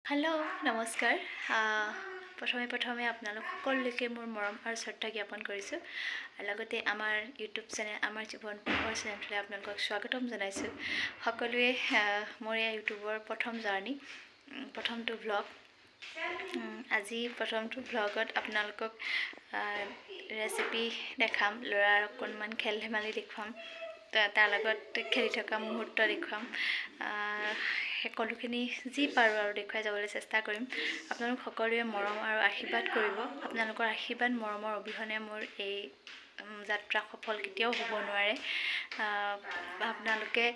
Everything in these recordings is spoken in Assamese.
হেল্ল' নমস্কাৰ প্ৰথমে আপোনালোক সকলোকে মোৰ মৰম আৰু শ্ৰদ্ধা জ্ঞাপন কৰিছোঁ আৰু লগতে আমাৰ ইউটিউব চেনেল আমাৰ জীৱন পথৰ চেনেলটোলৈ আপোনালোকক স্বাগতম জনাইছোঁ সকলোৱে মোৰ এই ইউটিউবৰ প্ৰথম জাৰ্ণি প্ৰথমটো ভ্লগ আজি প্ৰথমটো ভ্লগত আপোনালোকক ৰেচিপি দেখাম ল'ৰাৰ অকণমান খেল ধেমালি দেখুৱাম তাৰ লগত খেলি থকা মুহূৰ্ত দেখুৱাম সকলোখিনি যি পাৰোঁ আৰু দেখুৱাই যাবলৈ চেষ্টা কৰিম আপোনালোক সকলোৱে মৰম আৰু আশীৰ্বাদ কৰিব আপোনালোকৰ আশীৰ্বাদ মৰমৰ অবিহনে মোৰ এই যাত্ৰা সফল কেতিয়াও হ'ব নোৱাৰে আপোনালোকে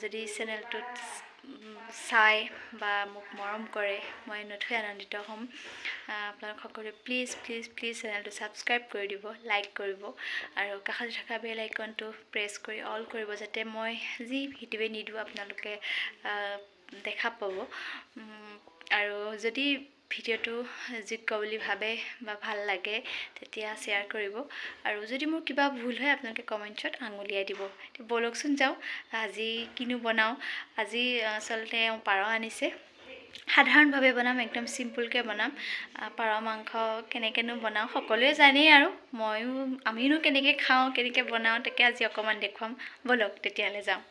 যদি চেনেলটোত চাই বা মোক মৰম কৰে মই নথৈ আনন্দিত হ'ম আপোনালোক সকলোৱে প্লিজ চেনেলটো ছাবস্ক্ৰাইব কৰি দিব লাইক কৰিব আৰু কাষতে থকা বেল আইকনটো প্ৰেছ কৰি অল কৰিব যাতে মই যি ভিডিঅ'ই নিদিওঁ আপোনালোকে দেখা পাব আৰু যদি ভিডিঅ'টো যোগ্য বুলি ভাবে বা ভাল লাগে তেতিয়া শ্বেয়াৰ কৰিব আৰু যদি মোৰ কিবা ভুল হয় আপোনালোকে কমেণ্টছত আঙুলিয়াই দিব ব'লকচোন যাওঁ আজি কিনো বনাওঁ আজি আচলতে পাৰ আনিছে সাধাৰণভাৱে বনাম একদম চিম্পুলকৈ বনাম পাৰ মাংস কেনেকৈনো বনাওঁ সকলোৱে জানেই আৰু আমিনো কেনেকৈ খাওঁ কেনেকৈ বনাওঁ তাকে আজি অকণমান দেখুৱাম ব'লক তেতিয়াহ'লে যাওঁ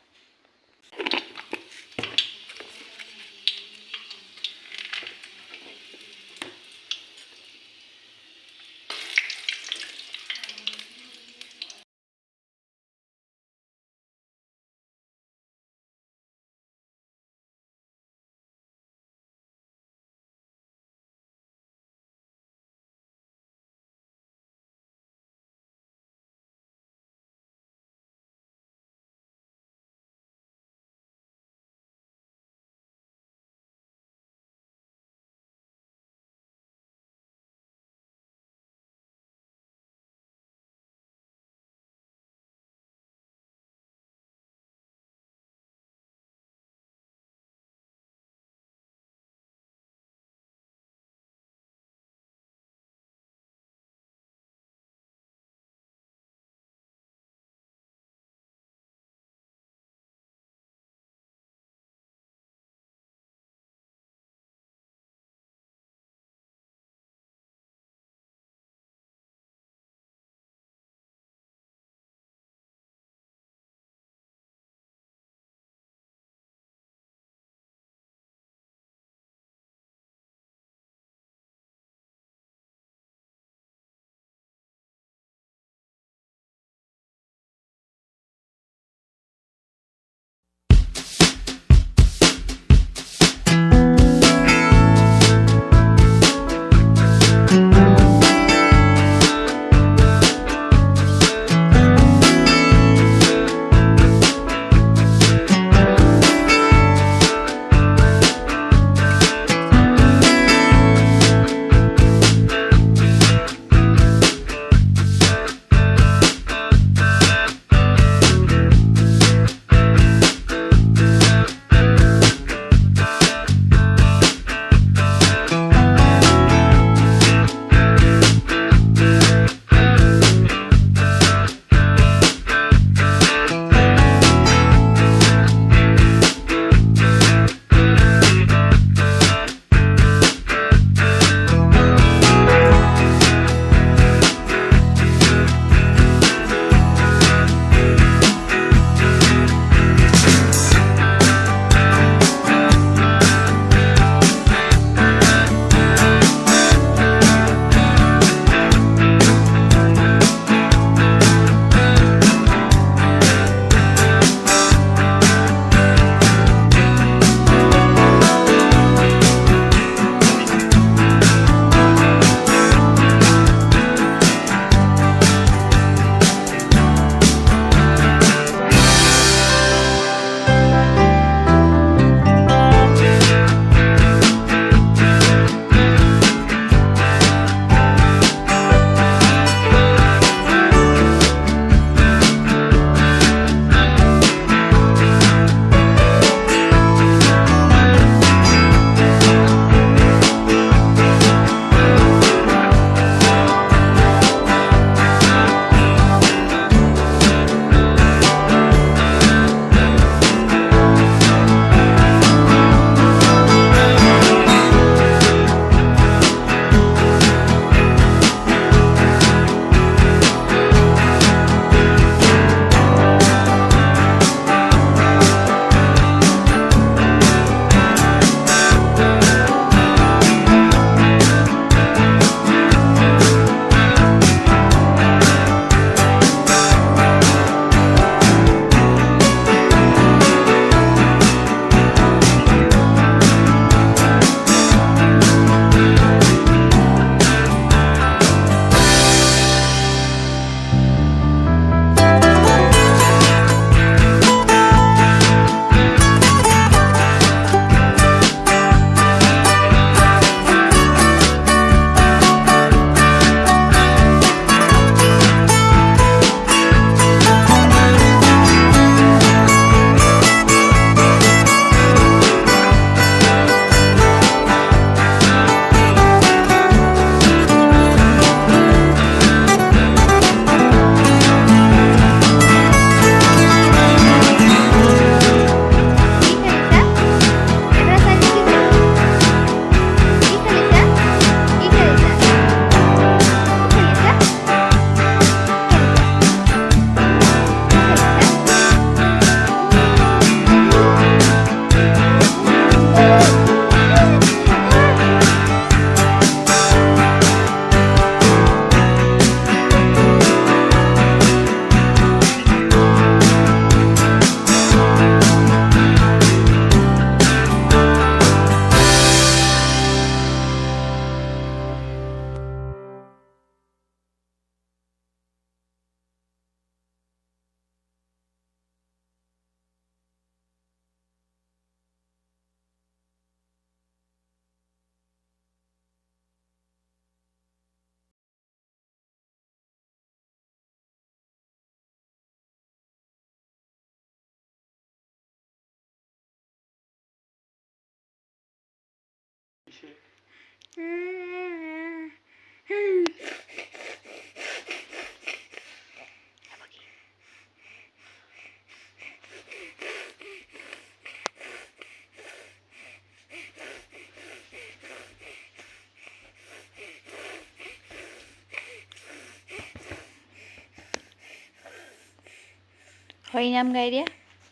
হৰিনাম গাই দিয়া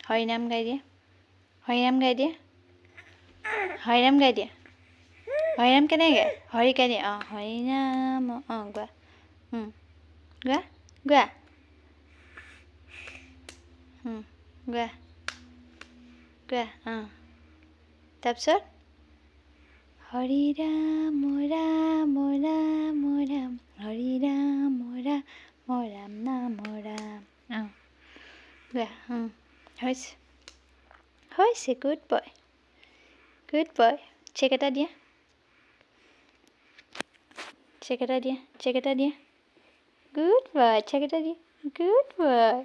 হৰিনাম গাই দিয়া হৰিনাম গাই দিয়া হৰিনাম গাই দিয়া হৰিনাম কেনেকৈ হৰি গাই দিয়া হৰিনাম গোৱা গোৱা গোৱা গোৱা গোৱা তাৰপিছত হৰি ৰাম ৰাম ৰাম ৰাম হৰি ৰাম ৰাম ৰাম নাম ৰাম গোৱা হৈছে হৈছে গুড বয় চেক এটা দিয়া চেক এটা দিয়া গুড বয় চেক এটা দিয়া গুড বয়